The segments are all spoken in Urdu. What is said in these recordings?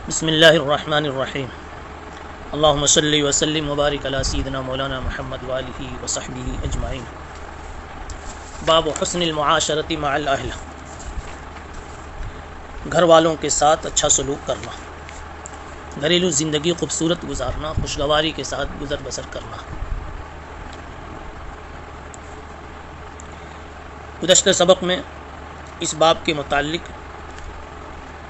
بسم اللہ الرحمن الرحیم اللہم صلی وسلم وبارک علی سیدنا مولانا محمد وآلہ وصحبہ اجمعین۔ باب حسن المعاشرت مع الاہل، گھر والوں کے ساتھ اچھا سلوک کرنا، گھریلو زندگی خوبصورت گزارنا، خوشگواری کے ساتھ گزر بسر کرنا۔ گزشتہ سبق میں اس باب کے متعلق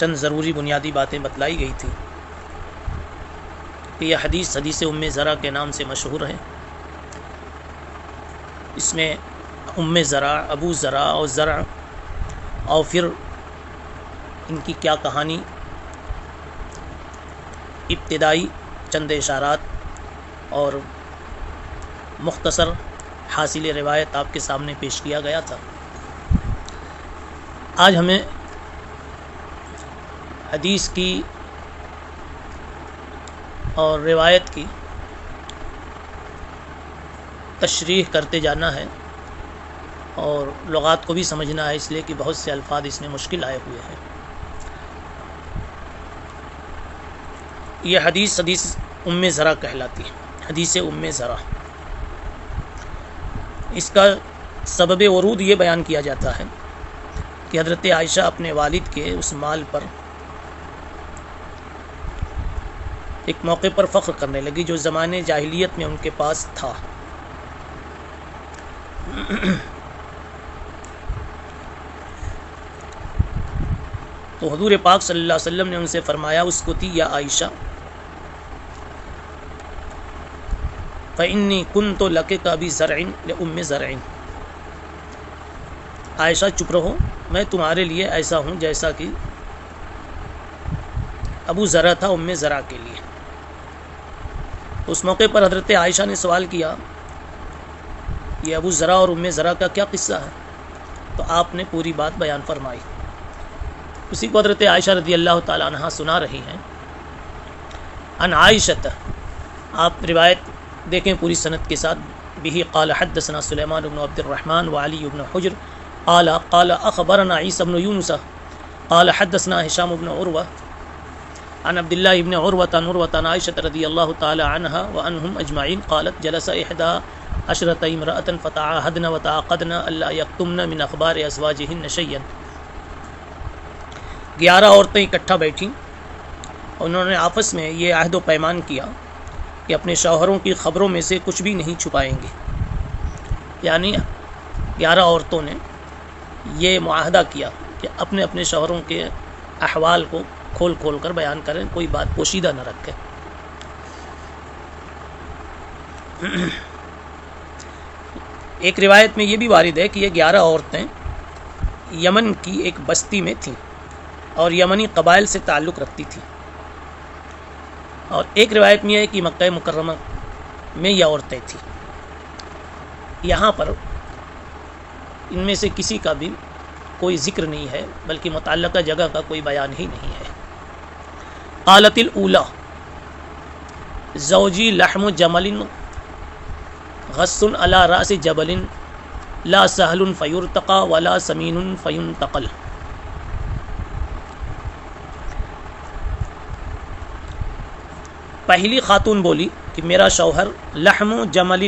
چند ضروری بنیادی باتیں بتلائی گئی تھی کہ یہ حدیث ام زرع کے نام سے مشہور ہے۔ اس میں ام زرع، ابو زرع اور زرع اور پھر ان کی کیا کہانی، ابتدائی چند اشارات اور مختصر حاصل روایت آپ کے سامنے پیش کیا گیا تھا۔ آج ہمیں حدیث کی اور روایت کی تشریح کرتے جانا ہے اور لغات کو بھی سمجھنا ہے، اس لیے کہ بہت سے الفاظ اس میں مشکل آئے ہوئے ہیں۔ یہ حدیث ام زرع کہلاتی ہے، حدیث ام زرع۔ اس کا سبب ورود یہ بیان کیا جاتا ہے کہ حضرت عائشہ اپنے والد کے اس مال پر ایک موقع پر فخر کرنے لگی جو زمانے جاہلیت میں ان کے پاس تھا۔ تو حضور پاک صلی اللہ علیہ وسلم نے ان سے فرمایا، اسکتی یا عائشہ فإنی کنت لک کابی زرع لأم زرع، عائشہ چپ رہو، میں تمہارے لیے ایسا ہوں جیسا کہ ابو زرع تھا ام زرع کے لیے۔ اس موقع پر حضرت عائشہ نے سوال کیا، یہ ابو زرع اور ام زرع کا کیا قصہ ہے؟ تو آپ نے پوری بات بیان فرمائی۔ اسی کو حضرت عائشہ رضی اللہ تعالی عنہا سنا رہی ہیں۔ ان عائشہ، آپ روایت دیکھیں پوری سند کے ساتھ، بہ قال حدثنا سلیمان بن عبد الرحمن وعلی بن حجر قال اخبرنا عیسی بن یونس قال حدثنا هشام بن عروہ عن عبد الله بن عروة عن عائشة رضي الله تعالى عنها وعنهم أجمعين قالت جلس 11 امرأة فتعاهدن وتعاقدن ألا يكتمن من أخبار أزواجهن شيئا۔ 11 عورتیں اکٹھا بیٹھیں، انہوں نے آپس میں یہ عہد و پیمان کیا کہ اپنے شوہروں کی خبروں میں سے کچھ بھی نہیں چھپائیں گے۔ یعنی 11 عورتوں نے یہ معاہدہ کیا کہ اپنے اپنے شوہروں کے احوال کو کھول کھول کر بیان کریں، کوئی بات پوشیدہ نہ رکھیں۔ ایک روایت میں یہ بھی وارد ہے کہ یہ 11 عورتیں یمن کی ایک بستی میں تھیں اور یمنی قبائل سے تعلق رکھتی تھیں، اور ایک روایت میں ہے کہ مکہ مکرمہ میں یہ عورتیں تھیں۔ یہاں پر ان میں سے کسی کا بھی کوئی ذکر نہیں ہے، بلکہ متعلقہ جگہ کا کوئی بیان ہی نہیں ہے۔ قالت الاولی زوجی لحم جمل غص علی راس جبل لا سهل فیرتقى ولا سمین فینتقل۔ پہلی خاتون بولی کہ میرا شوہر لحم جمل،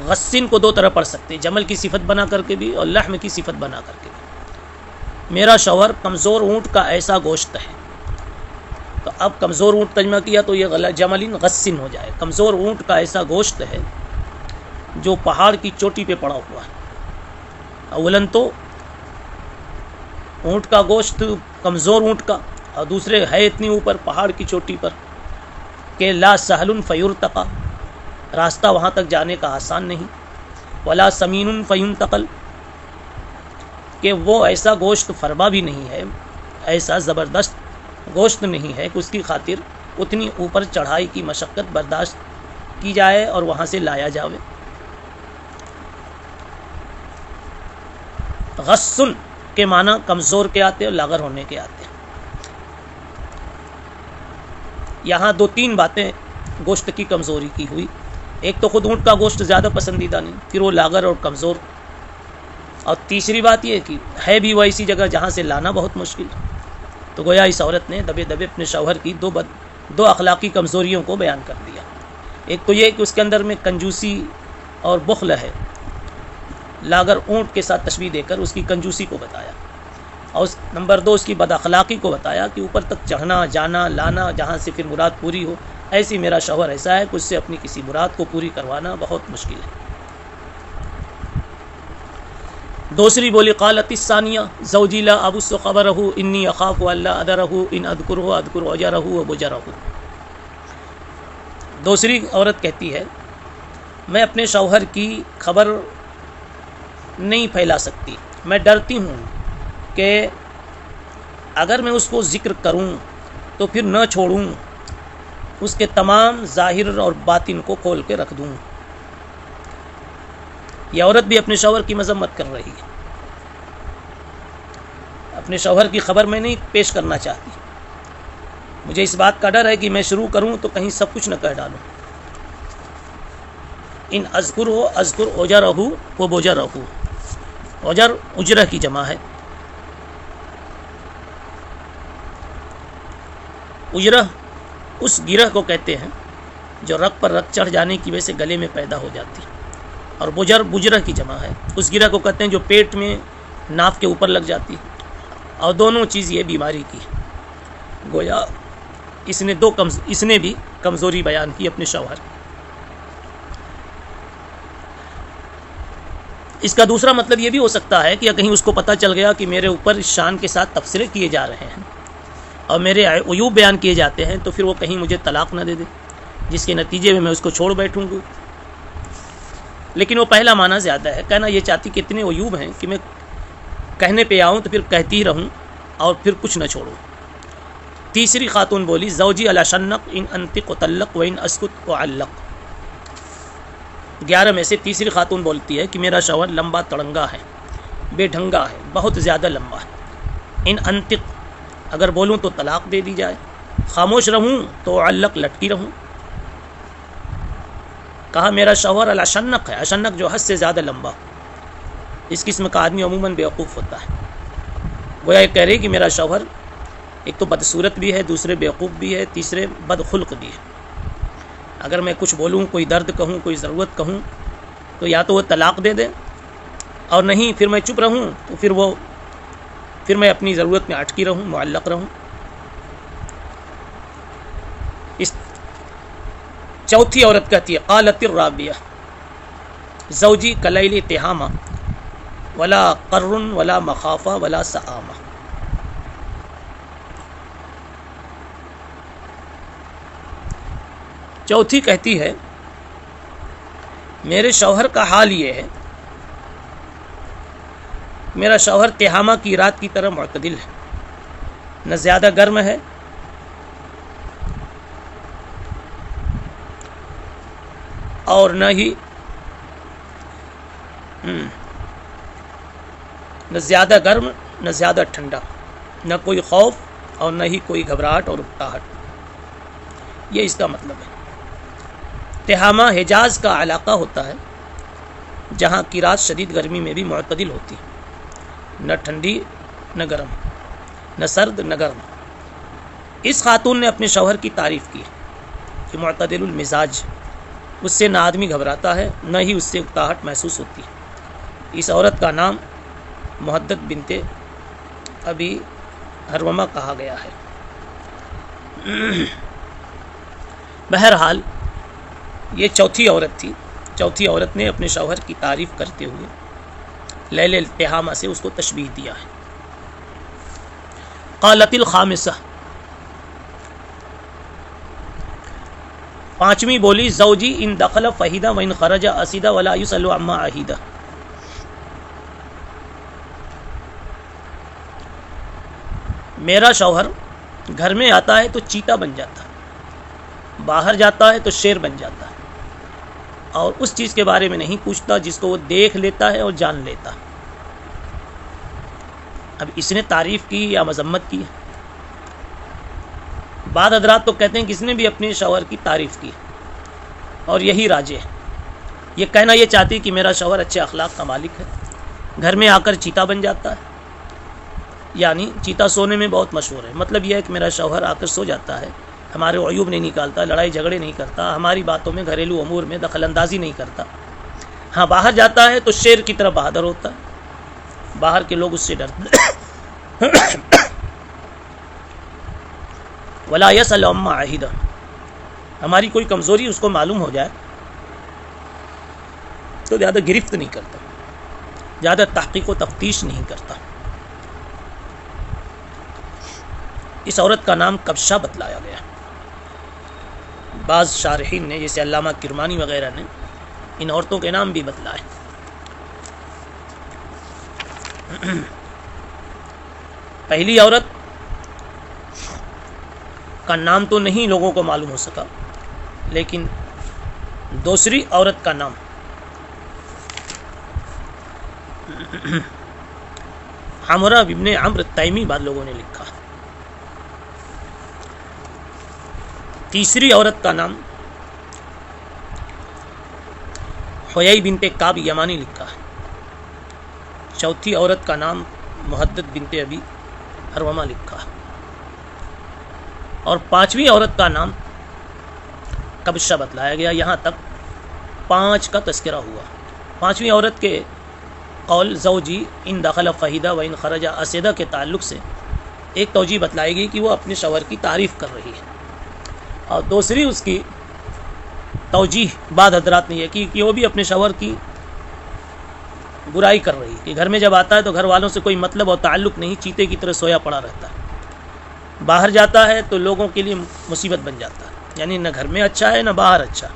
غصن کو دو طرح پڑھ سکتے، جمل کی صفت بنا کر کے بھی اور لحم کی صفت بنا کر کے بھی۔ میرا شوہر کمزور اونٹ کا ایسا گوشت ہے۔ تو اب کمزور اونٹ ترجمہ کیا تو یہ جمل غصن ہو جائے، کمزور اونٹ کا ایسا گوشت ہے جو پہاڑ کی چوٹی پہ پڑا ہوا ہے۔ اولن تو اونٹ کا گوشت کمزور اونٹ کا، اور دوسرے ہے اتنی اوپر پہاڑ کی چوٹی پر کہ لا سهل فیرتقى، راستہ وہاں تک جانے کا آسان نہیں، ولا سمین فینتقل، کہ وہ ایسا گوشت فربا بھی نہیں ہے، ایسا زبردست گوشت نہیں ہے کہ اس کی خاطر اتنی اوپر چڑھائی کی مشقت برداشت کی جائے اور وہاں سے لایا جاوے۔ غصن کے معنی کمزور کے آتے اور لاغر ہونے کے آتے ہیں۔ یہاں 2-3 باتیں گوشت کی کمزوری کی ہوئی۔ ایک تو خود اونٹ کا گوشت زیادہ پسندیدہ نہیں، پھر وہ لاغر اور کمزور، اور تیسری بات یہ کہ ہے بھی وہ ایسی جگہ جہاں سے لانا بہت مشکل، تو گویا اس عورت نے دبے دبے اپنے شوہر کی دو اخلاقی کمزوریوں کو بیان کر دیا. ایک تو یہ کہ اس کے اندر میں کنجوسی اور بخل ہے، لاگر اونٹ کے ساتھ تشبیہ دے کر اس کی کنجوسی کو بتایا، اور نمبر 2 اس کی بد اخلاقی کو بتایا کہ اوپر تک چڑھنا جانا لانا جہاں سے پھر مراد پوری ہو، ایسی میرا شوہر ایسا ہے کہ اس سے اپنی کسی مراد کو پوری کروانا بہت مشکل ہے. دوسری بولی قالت الثانیہ زوجی لا ابث خبرہ انی اخاف الا ادرہ ان اذکرہ اذکر اجرہ وبجرہ. دوسری عورت کہتی ہے میں اپنے شوہر کی خبر نہیں پھیلا سکتی، میں ڈرتی ہوں کہ اگر میں اس کو ذکر کروں تو پھر نہ چھوڑوں، اس کے تمام ظاہر اور باطن کو کھول کے رکھ دوں. یہ عورت بھی اپنے شوہر کی مذمت کر رہی ہے. اپنے شوہر کی خبر میں نہیں پیش کرنا چاہتی، مجھے اس بات کا ڈر ہے کہ میں شروع کروں تو کہیں سب کچھ نہ کہہ ڈالوں. ان اذکر اجرہ و بجرہ. اجر اجرہ کی جمع ہے. اجرہ اس گرہ کو کہتے ہیں جو رگ پر رگ چڑھ جانے کی وجہ سے گلے میں پیدا ہو جاتی، اور بجرہ کی جمع ہے. اس گرہ کو کہتے ہیں جو پیٹ میں ناف کے اوپر لگ جاتی، اور دونوں چیز یہ بیماری کی. گویا اس نے بھی کمزوری بیان کی اپنے شوہر. اس کا دوسرا مطلب یہ بھی ہو سکتا ہے کہ کہیں اس کو پتہ چل گیا کہ میرے اوپر اس شان کے ساتھ تبصرے کیے جا رہے ہیں اور میرے عیوب بیان کیے جاتے ہیں، تو پھر وہ کہیں مجھے طلاق نہ دے دے، جس کے نتیجے میں اس کو چھوڑ بیٹھوں گی. لیکن وہ پہلا معنی زیادہ ہے. کہنا یہ چاہتی کہ اتنے عیوب ہیں کہ میں کہنے پہ آؤں تو پھر کہتی رہوں اور پھر کچھ نہ چھوڑوں. تیسری خاتون بولی زوجی علی شنق ان انطق وطلق و ان اسکت وعلق. 11 میں سے تیسری خاتون بولتی ہے کہ میرا شوہر لمبا تڑنگا ہے، بے ڈھنگا ہے، بہت زیادہ لمبا ہے. ان انطق اگر بولوں تو طلاق دے دی جائے، خاموش رہوں تو علق لٹکی رہوں. کہا میرا شوہر علی شنق ہے. اشنق جو حد سے زیادہ لمبا. اس قسم کا آدمی عموماً بیوقوف ہوتا ہے. گویا یہ کہہ رہی کہ میرا شوہر ایک تو بدصورت بھی ہے، دوسرے بیوقوف بھی ہے، تیسرے بدخلق بھی ہے. اگر میں کچھ بولوں، کوئی درد کہوں، کوئی ضرورت کہوں، تو یا تو وہ طلاق دے دے، اور نہیں پھر میں چپ رہوں تو پھر میں اپنی ضرورت میں اٹکی رہوں، معلق رہوں. اس چوتھی عورت کہتی ہے قالت الرابعہ زوجی کلیل تہامہ ولا قر ولا مخافہ ولا سآمہ. چوتھی کہتی ہے میرے شوہر کا حال یہ ہے، میرا شوہر تہامہ کی رات کی طرح معتدل ہے، نہ زیادہ گرم ہے اور نہ زیادہ گرم نہ زیادہ ٹھنڈا، نہ کوئی خوف اور نہ ہی کوئی گھبراہٹ اور اکتاہٹ. یہ اس کا مطلب ہے. تہامہ حجاز کا علاقہ ہوتا ہے جہاں کی رات شدید گرمی میں بھی معتدل ہوتی، نہ ٹھنڈی نہ گرم، نہ سرد نہ گرم. اس خاتون نے اپنے شوہر کی تعریف کی کہ معتدل المزاج، اس سے نہ آدمی گھبراتا ہے نہ ہی اس سے اکتاہٹ محسوس ہوتی. اس عورت کا نام محدت بنت ابی حرمہ کہا گیا ہے. بہرحال یہ چوتھی عورت تھی. چوتھی عورت نے اپنے شوہر کی تعریف کرتے ہوئے لیل تہامہ سے اس کو تشبیہ دیا ہے. قالت الخامسہ پانچویں بولی زوجی ان دخل فہیدہ و ان خرج اسیدہ ولا یسأل عما عہیدہ. میرا شوہر گھر میں آتا ہے تو چیتا بن جاتا ہے، باہر جاتا ہے تو شیر بن جاتا ہے، اور اس چیز کے بارے میں نہیں پوچھتا جس کو وہ دیکھ لیتا ہے اور جان لیتا ہے. اب اس نے تعریف کی یا مذمت کی؟ بعض حضرات تو کہتے ہیں کہ اس نے بھی اپنے شوہر کی تعریف کی، اور یہی راجح ہے. یہ کہنا یہ چاہتی کہ میرا شوہر اچھے اخلاق کا مالک ہے، گھر میں آ کر چیتا بن جاتا ہے، یعنی چیتا سونے میں بہت مشہور ہے، مطلب یہ ہے کہ میرا شوہر آ کر سو جاتا ہے، ہمارے عیوب نہیں نکالتا، لڑائی جھگڑے نہیں کرتا، ہماری باتوں میں گھریلو امور میں دخل اندازی نہیں کرتا. ہاں باہر جاتا ہے تو شیر کی طرح بہادر ہوتا ہے، باہر کے لوگ اس سے ڈرتے. ولا یسأل عما عہد، ہماری کوئی کمزوری اس کو معلوم ہو جائے تو زیادہ گرفت نہیں کرتا، زیادہ تحقیق و تفتیش نہیں کرتا. اس عورت کا نام کبشہ بتلایا گیا. بعض شارحین نے جیسے علامہ کرمانی وغیرہ نے ان عورتوں کے نام بھی بتلائے. پہلی عورت کا نام تو نہیں لوگوں کو معلوم ہو سکا، لیکن دوسری عورت کا نام حمرہ بن عمرو التیمی بعد لوگوں نے لکھا. تیسری عورت کا نام حیی بنت کعب یمانی لکھا ہے. چوتھی عورت کا نام محدد بنت ابی حرومہ لکھا ہے. اور پانچویں عورت کا نام کبشہ بتلایا گیا. یہاں تک 5 کا تذکرہ ہوا. پانچویں عورت کے قول زوجی ان دخل فہیدہ و ان خرج اسیدہ کے تعلق سے ایک توجیہ بتلائی گئی کہ وہ اپنے شوہر کی تعریف کر رہی ہے، اور دوسری اس کی توجیہ بعد حضرات نے یہ کی کہ وہ بھی اپنے شوہر کی برائی کر رہی ہے، کہ گھر میں جب آتا ہے تو گھر والوں سے کوئی مطلب اور تعلق نہیں، چیتے کی طرح سویا پڑا رہتا ہے، باہر جاتا ہے تو لوگوں کے لیے مصیبت بن جاتا ہے، یعنی نہ گھر میں اچھا ہے نہ باہر اچھا.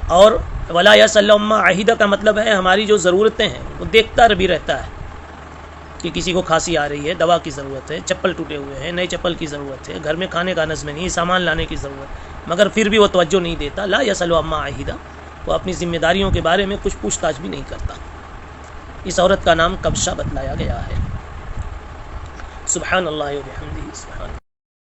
اور ولا یسأل عما عہد کا مطلب ہے ہماری جو ضرورتیں ہیں وہ دیکھتا بھی رہتا ہے، کہ کسی کو کھانسی آ رہی ہے، دوا کی ضرورت ہے، چپل ٹوٹے ہوئے ہیں، نئے چپل کی ضرورت ہے، گھر میں کھانے کا نظم نہیں، سامان لانے کی ضرورت، مگر پھر بھی وہ توجہ نہیں دیتا. لا یسأل عما عہد، وہ اپنی ذمہ داریوں کے بارے میں کچھ پوچھ تاچھ بھی نہیں کرتا. اس عورت کا نام کبشہ بتلایا گیا ہے. سبحان اللہ و بحمدہ. سبحان